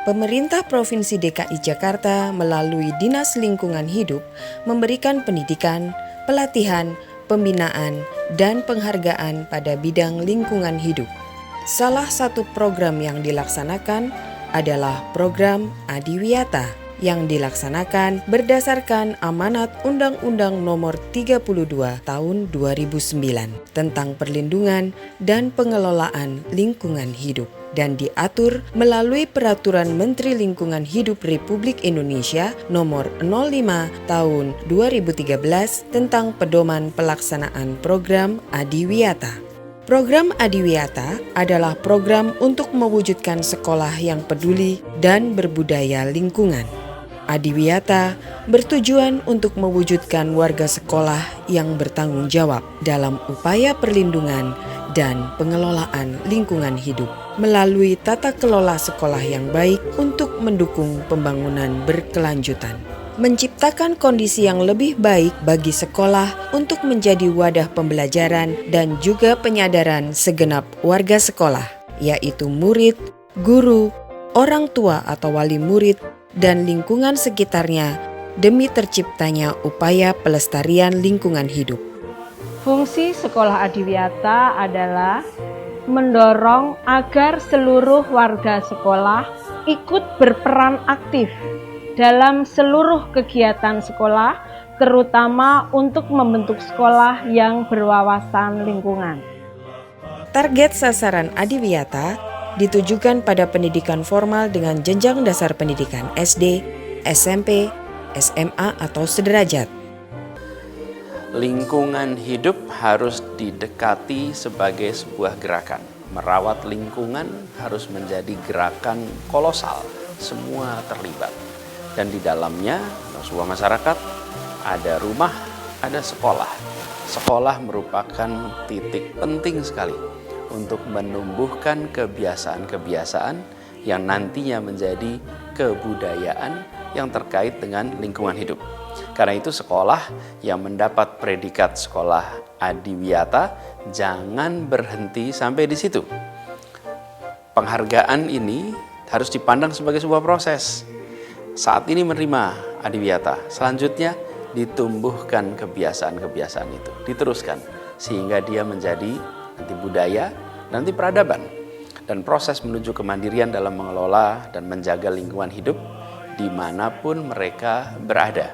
Pemerintah Provinsi DKI Jakarta melalui Dinas Lingkungan Hidup memberikan pendidikan, pelatihan, pembinaan, dan penghargaan pada bidang lingkungan hidup. Salah satu program yang dilaksanakan adalah program Adiwiyata yang dilaksanakan berdasarkan amanat Undang-Undang Nomor 32 Tahun 2009 tentang perlindungan dan pengelolaan lingkungan hidup dan diatur melalui Peraturan Menteri Lingkungan Hidup Republik Indonesia Nomor 05 Tahun 2013 tentang pedoman pelaksanaan program Adiwiyata. Program Adiwiyata adalah program untuk mewujudkan sekolah yang peduli dan berbudaya lingkungan. Adiwiyata bertujuan untuk mewujudkan warga sekolah yang bertanggung jawab dalam upaya perlindungan dan pengelolaan lingkungan hidup melalui tata kelola sekolah yang baik untuk mendukung pembangunan berkelanjutan. Menciptakan kondisi yang lebih baik bagi sekolah untuk menjadi wadah pembelajaran dan juga penyadaran segenap warga sekolah, yaitu murid, guru, orang tua atau wali murid, dan lingkungan sekitarnya demi terciptanya upaya pelestarian lingkungan hidup. Fungsi sekolah Adiwiyata adalah mendorong agar seluruh warga sekolah ikut berperan aktif dalam seluruh kegiatan sekolah, terutama untuk membentuk sekolah yang berwawasan lingkungan. Target sasaran Adiwiyata ditujukan pada pendidikan formal dengan jenjang dasar pendidikan SD, SMP, SMA atau sederajat. Lingkungan hidup harus didekati sebagai sebuah gerakan. Merawat lingkungan harus menjadi gerakan kolosal, semua terlibat. Dan di dalamnya sebuah masyarakat ada rumah, ada sekolah. Sekolah merupakan titik penting sekali untuk menumbuhkan kebiasaan-kebiasaan yang nantinya menjadi kebudayaan yang terkait dengan lingkungan hidup. Karena itu sekolah yang mendapat predikat sekolah Adiwiyata jangan berhenti sampai di situ. Penghargaan ini harus dipandang sebagai sebuah proses. Saat ini menerima Adiwiyata, selanjutnya ditumbuhkan kebiasaan-kebiasaan itu, diteruskan sehingga dia menjadi nanti budaya, nanti peradaban, dan proses menuju kemandirian dalam mengelola dan menjaga lingkungan hidup dimanapun mereka berada.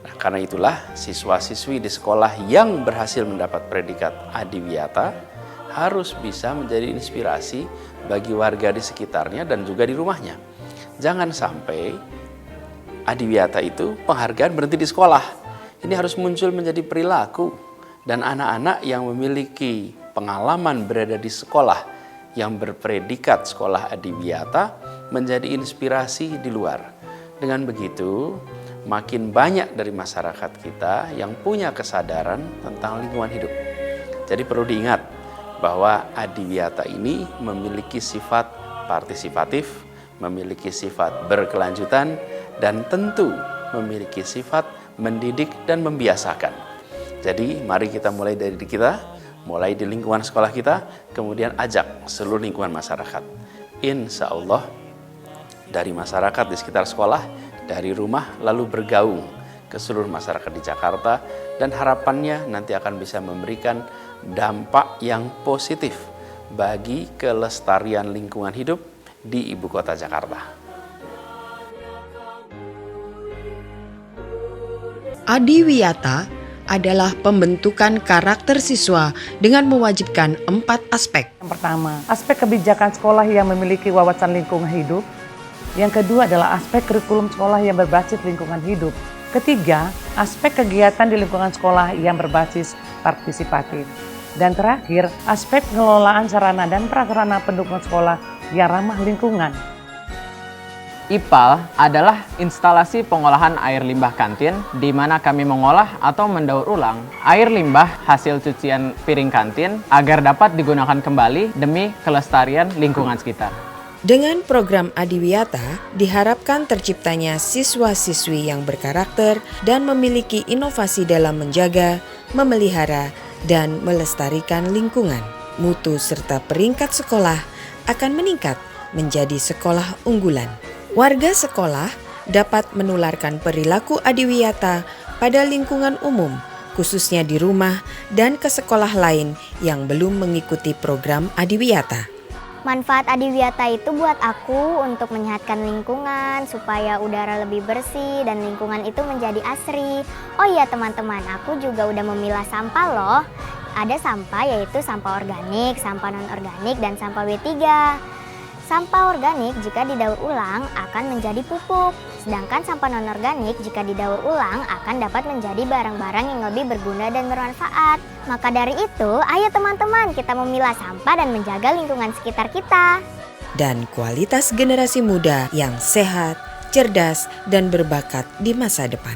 Nah, karena itulah siswa-siswi di sekolah yang berhasil mendapat predikat Adiwiyata harus bisa menjadi inspirasi bagi warga di sekitarnya dan juga di rumahnya. Jangan sampai Adiwiyata itu penghargaan berhenti di sekolah. Ini harus muncul menjadi perilaku, dan anak-anak yang memiliki pengalaman berada di sekolah yang berpredikat sekolah Adiwiyata menjadi inspirasi di luar. Dengan begitu, makin banyak dari masyarakat kita yang punya kesadaran tentang lingkungan hidup. Jadi perlu diingat bahwa Adiwiyata ini memiliki sifat partisipatif, memiliki sifat berkelanjutan, dan tentu memiliki sifat mendidik dan membiasakan. Jadi mari kita mulai dari diri kita, mulai di lingkungan sekolah kita, kemudian ajak seluruh lingkungan masyarakat. Insya Allah dari masyarakat di sekitar sekolah, dari rumah lalu bergaung ke seluruh masyarakat di Jakarta, dan harapannya nanti akan bisa memberikan dampak yang positif bagi kelestarian lingkungan hidup di ibu kota Jakarta. Adiwiyata adalah pembentukan karakter siswa dengan mewajibkan 4 aspek. Yang pertama, aspek kebijakan sekolah yang memiliki wawasan lingkungan hidup. Yang kedua adalah aspek kurikulum sekolah yang berbasis lingkungan hidup. Ketiga, aspek kegiatan di lingkungan sekolah yang berbasis partisipatif. Dan terakhir, aspek pengelolaan sarana dan prasarana pendukung sekolah yang ramah lingkungan. IPAL adalah instalasi pengolahan air limbah kantin di mana kami mengolah atau mendaur ulang air limbah hasil cucian piring kantin agar dapat digunakan kembali demi kelestarian lingkungan sekitar. Dengan program Adiwiyata, diharapkan terciptanya siswa-siswi yang berkarakter dan memiliki inovasi dalam menjaga, memelihara, dan melestarikan lingkungan. Mutu serta peringkat sekolah akan meningkat menjadi sekolah unggulan. Warga sekolah dapat menularkan perilaku adiwiyata pada lingkungan umum, khususnya di rumah dan ke sekolah lain yang belum mengikuti program adiwiyata. Manfaat adiwiyata itu buat aku untuk menyehatkan lingkungan, supaya udara lebih bersih dan lingkungan itu menjadi asri. Oh iya teman-teman, aku juga udah memilah sampah loh. Ada sampah yaitu sampah organik, sampah non-organik, dan sampah W3. Sampah organik jika didaur ulang akan menjadi pupuk, sedangkan sampah non-organik jika didaur ulang akan dapat menjadi barang-barang yang lebih berguna dan bermanfaat. Maka dari itu, ayo teman-teman kita memilah sampah dan menjaga lingkungan sekitar kita. Dan kualitas generasi muda yang sehat, cerdas, dan berbakat di masa depan.